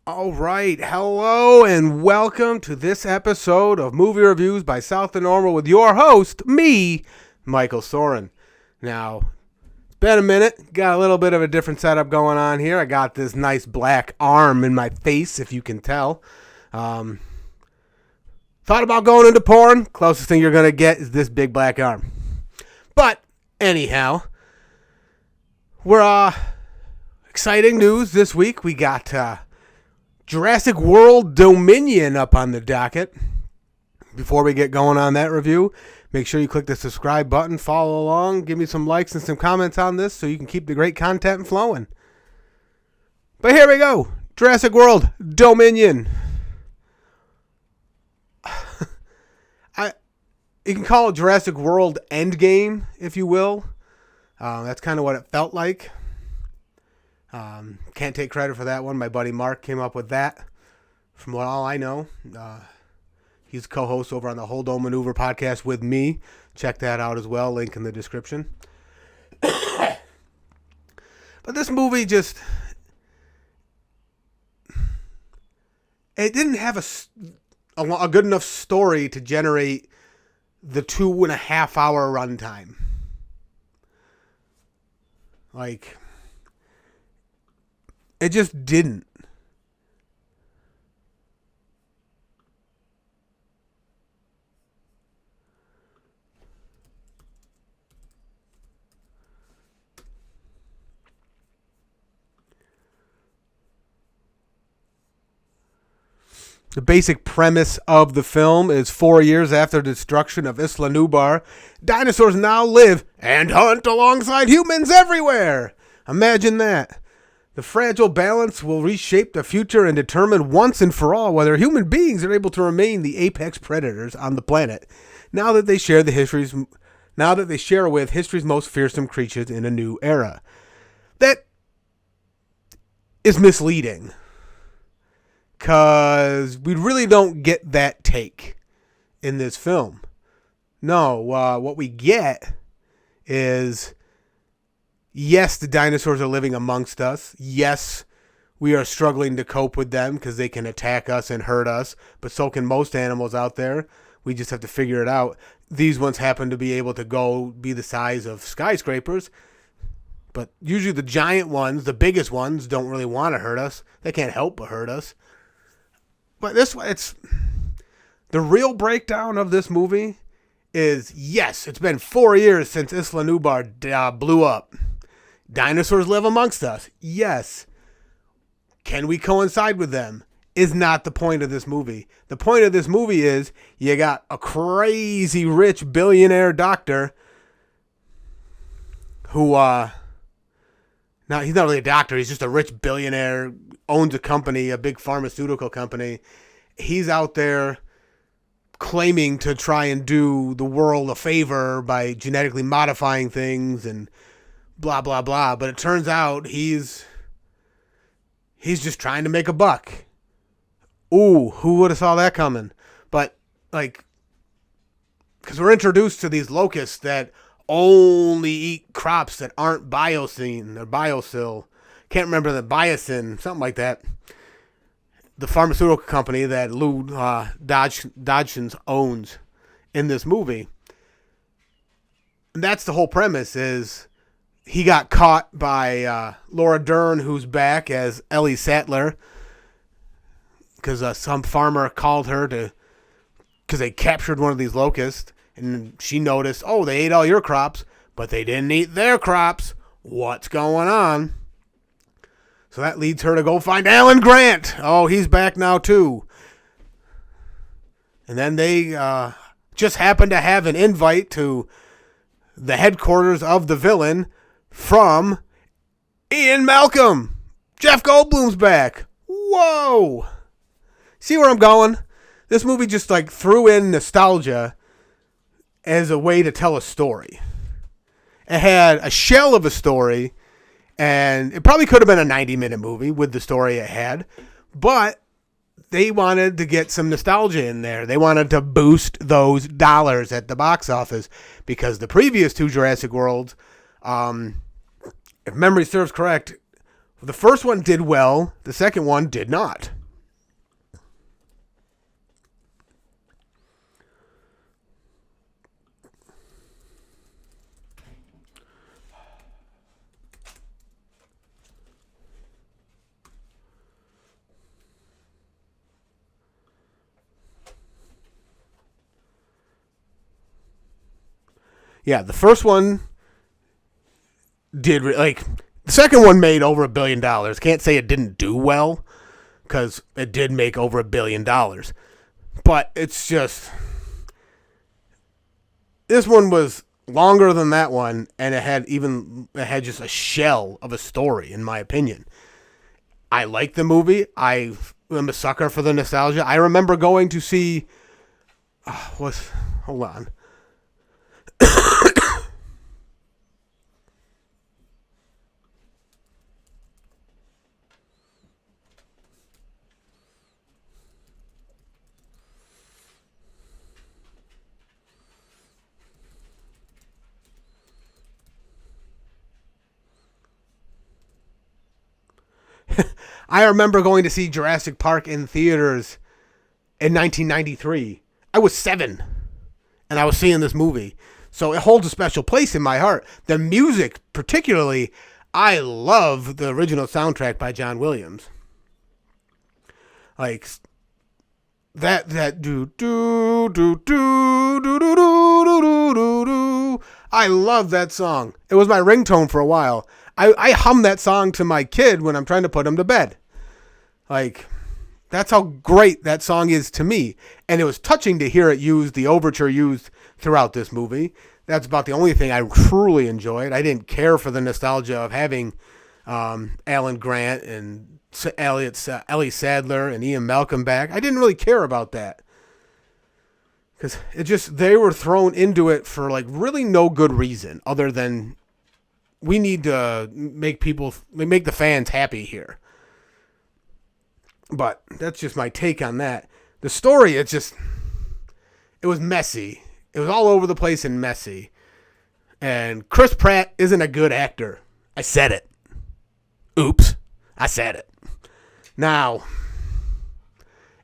All right, hello and welcome to this episode of Movie Reviews by South to Normal with your host, me, Michael Soren. Now, it's been a minute, got a little bit of a different setup going on here. I got this nice black arm in my face, if you can tell. Thought about going into porn, closest thing you're going to get is this big black arm. But, anyhow, we're, exciting news this week. We got, Jurassic World Dominion up on the docket. Before we get going on that review, make sure you click the subscribe button, follow along, give me some likes and some comments on this so you can keep the great content flowing. But here we go. Jurassic World Dominion. You can call it Jurassic World Endgame, if you will. That's kind of what it felt like. Can't take credit for that one. My buddy Mark came up with that. From what all I know, he's co-host over on the Hold On Maneuver podcast with me. Check that out as well. Link in the description. But this movie just, it didn't have a good enough story to generate the 2.5 hour runtime. Like, it just didn't. The basic premise of the film is 4 years after the destruction of Isla Nublar, dinosaurs now live and hunt alongside humans everywhere. Imagine that. The fragile balance will reshape the future and determine once and for all whether human beings are able to remain the apex predators on the planet now that they share with history's most fearsome creatures in a new era. That is misleading, because we really don't get that take in this film. No, what we get is, yes, the dinosaurs are living amongst us. Yes, we are struggling to cope with them because they can attack us and hurt us, but so can most animals out there. We just have to figure it out. These ones happen to be able to go be the size of skyscrapers, but usually the giant ones, the biggest ones, don't really want to hurt us. They can't help but hurt us. But it's the real breakdown of this movie is, yes, it's been 4 years since Isla Nublar blew up. Dinosaurs live amongst us. Yes. Can we coincide with them? Is not the point of this movie. The point of this movie is you got a crazy rich billionaire doctor who, now he's not really a doctor. He's just a rich billionaire, owns a company, a big pharmaceutical company. He's out there claiming to try and do the world a favor by genetically modifying things and blah, blah, blah. But it turns out he's just trying to make a buck. Ooh, who would have saw that coming? But, like, because we're introduced to these locusts that only eat crops that aren't biocene or biosil. Can't remember the biocin, something like that. The pharmaceutical company that Lou Dodgson owns in this movie. And that's the whole premise, is he got caught by Laura Dern, who's back as Ellie Sattler, because some farmer called her because they captured one of these locusts, and she noticed, oh, they ate all your crops, but they didn't eat their crops. What's going on? So that leads her to go find Alan Grant. Oh, he's back now too. And then they just happen to have an invite to the headquarters of the villain from Ian Malcolm. Jeff Goldblum's back. Whoa. See where I'm going? This movie just like threw in nostalgia as a way to tell a story. It had a shell of a story, and it probably could have been a 90-minute movie with the story it had, but they wanted to get some nostalgia in there. They wanted to boost those dollars at the box office, because the previous two Jurassic Worlds, if memory serves correct, the first one did well, the second one did not. Yeah, the first one did like the second one made over $1 billion. Can't say it didn't do well because it did make over $1 billion. But it's just this one was longer than that one, and it had just a shell of a story, in my opinion. I like the movie. I am a sucker for the nostalgia. I remember going to see. Hold on. I remember going to see Jurassic Park in theaters in 1993. I was 7, and I was seeing this movie. So it holds a special place in my heart. The music, particularly, I love the original soundtrack by John Williams. Like that do do do do do do do do do do. I love that song. It was my ringtone for a while. I hum that song to my kid when I'm trying to put him to bed. Like, that's how great that song is to me. And it was touching to hear it used, the overture used throughout this movie. That's about the only thing I truly enjoyed. I didn't care for the nostalgia of having Alan Grant and Ellie Sadler and Ian Malcolm back. I didn't really care about that. Because they were thrown into it for like really no good reason other than we need to make the fans happy here. But that's just my take on that. The story, it was messy. It was all over the place and messy. And Chris Pratt isn't a good actor. I said it. Oops. I said it. Now,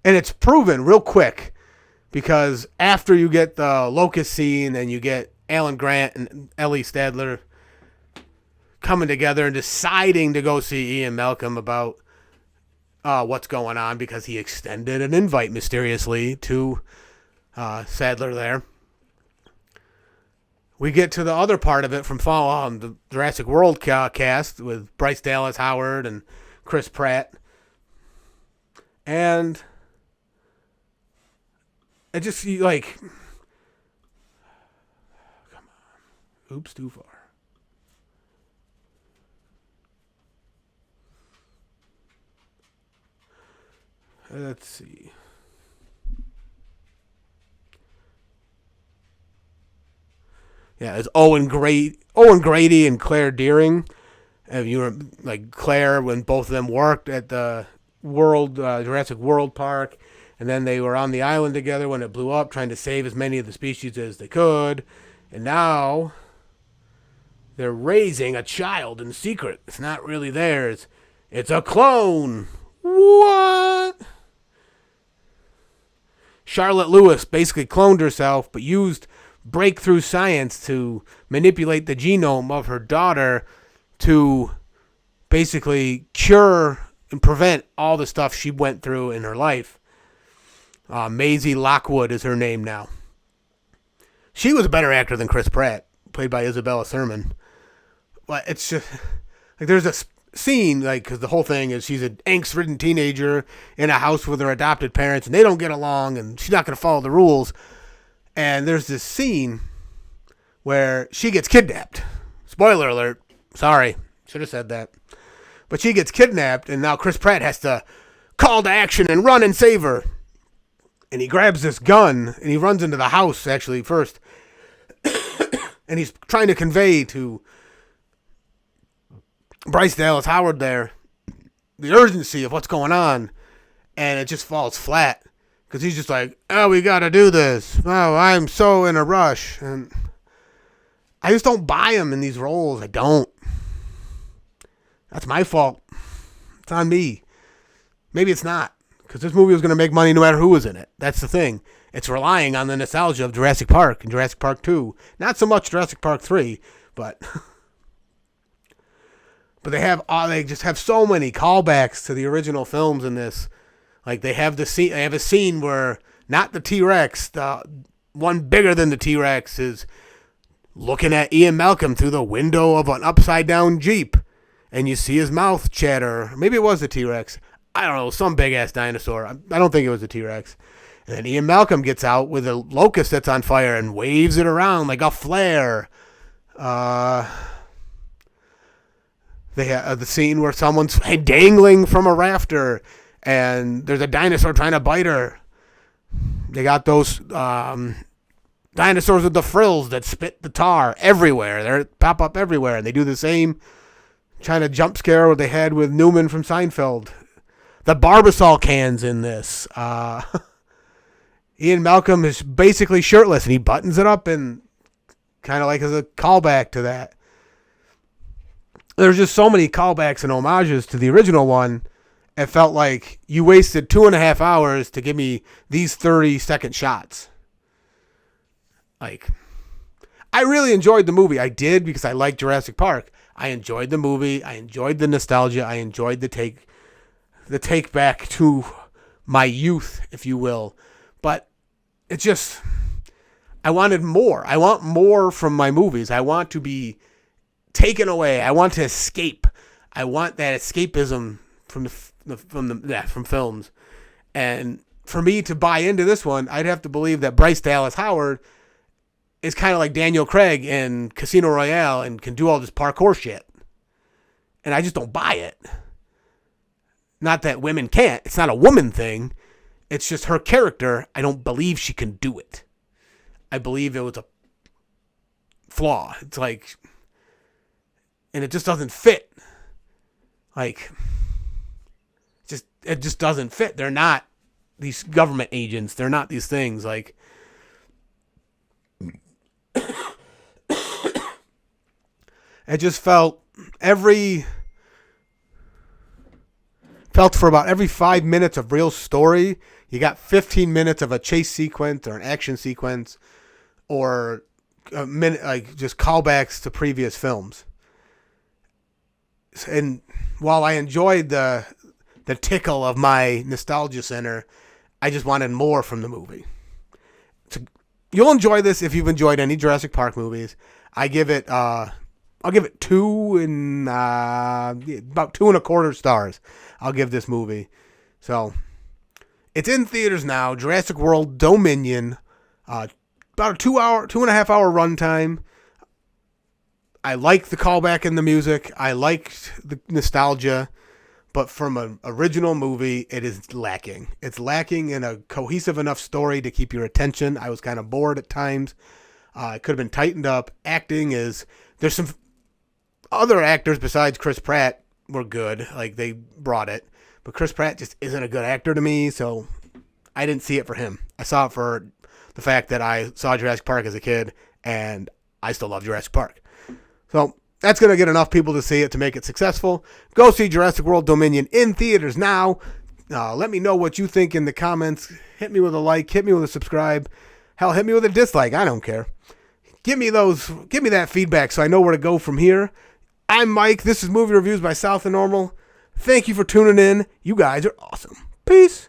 and it's proven real quick because after you get the locust scene and you get Alan Grant and Ellie Stadler coming together and deciding to go see Ian Malcolm about what's going on because he extended an invite mysteriously to Sadler there. We get to the other part of it from the Jurassic World cast with Bryce Dallas Howard and Chris Pratt. And it just, like, come on. Oops, too far. Let's see. Yeah, it's Owen Grady and Claire Dearing. And you were like Claire when both of them worked at the Jurassic World Park, and then they were on the island together when it blew up, trying to save as many of the species as they could. And now they're raising a child in secret. It's not really theirs. It's a clone. What? Charlotte Lewis basically cloned herself, but used breakthrough science to manipulate the genome of her daughter to basically cure and prevent all the stuff she went through in her life. Maisie Lockwood is her name now. She was a better actor than Chris Pratt, played by Isabella Sermon. But it's just like there's a scene, like, because the whole thing is she's an angst-ridden teenager in a house with her adopted parents, and they don't get along, and she's not going to follow the rules. And there's this scene where she gets kidnapped. Spoiler alert. Sorry. Should have said that. But she gets kidnapped, and now Chris Pratt has to call to action and run and save her. And he grabs this gun, and he runs into the house, actually, first. And he's trying to convey to Bryce Dallas Howard there the urgency of what's going on. And it just falls flat. Because he's just like, oh, we got to do this. Oh, I'm so in a rush. And I just don't buy him in these roles. I don't. That's my fault. It's on me. Maybe it's not. Because this movie was going to make money no matter who was in it. That's the thing. It's relying on the nostalgia of Jurassic Park and Jurassic Park 2. Not so much Jurassic Park 3, but but they just have so many callbacks to the original films in this. Like they have a scene where not the T-Rex, the one bigger than the T-Rex is looking at Ian Malcolm through the window of an upside-down Jeep, and you see his mouth chatter. Maybe it was a T-Rex. I don't know, some big-ass dinosaur. I don't think it was a T-Rex. And then Ian Malcolm gets out with a locust that's on fire and waves it around like a flare. They have the scene where someone's dangling from a rafter, and there's a dinosaur trying to bite her. They got those dinosaurs with the frills that spit the tar everywhere. They pop up everywhere, and they do the same kind of jump scare what they had with Newman from Seinfeld. The Barbasol cans in this. Ian Malcolm is basically shirtless, and he buttons it up, and kind of like as a callback to that. There's just so many callbacks and homages to the original one. It felt like you wasted 2.5 hours to give me these 30-second shots. Like, I really enjoyed the movie. I did, because I like Jurassic Park. I enjoyed the movie. I enjoyed the nostalgia. I enjoyed the take back to my youth, if you will. But it's just, I wanted more. I want more from my movies. I want to be taken away. I want to escape. I want that escapism from films. And for me to buy into this one, I'd have to believe that Bryce Dallas Howard is kind of like Daniel Craig in Casino Royale and can do all this parkour shit. And I just don't buy it. Not that women can't. It's not a woman thing. It's just her character. I don't believe she can do it. I believe it was a flaw. It's like, and it just doesn't fit. Like, it just doesn't fit. They're not these government agents. They're not these things. Like, it just felt for about every 5 minutes of real story, you got 15 minutes of a chase sequence or an action sequence or a minute, like just callbacks to previous films. And while I enjoyed the tickle of my nostalgia center, I just wanted more from the movie. You'll enjoy this if you've enjoyed any Jurassic Park movies. I'll give it 2 and about 2.25 stars. I'll give this movie. So it's in theaters now. Jurassic World Dominion. About a 2.5 hour runtime. I like the callback in the music. I liked the nostalgia. But from an original movie, it is lacking. It's lacking in a cohesive enough story to keep your attention. I was kind of bored at times. It could have been tightened up. There's some other actors besides Chris Pratt were good. Like, they brought it. But Chris Pratt just isn't a good actor to me, so I didn't see it for him. I saw it for the fact that I saw Jurassic Park as a kid, and I still love Jurassic Park. So that's going to get enough people to see it to make it successful. Go see Jurassic World Dominion in theaters now. Let me know what you think in the comments. Hit me with a like. Hit me with a subscribe. Hell, hit me with a dislike. I don't care. Give me that feedback so I know where to go from here. I'm Mike. This is Movie Reviews by South of Normal. Thank you for tuning in. You guys are awesome. Peace.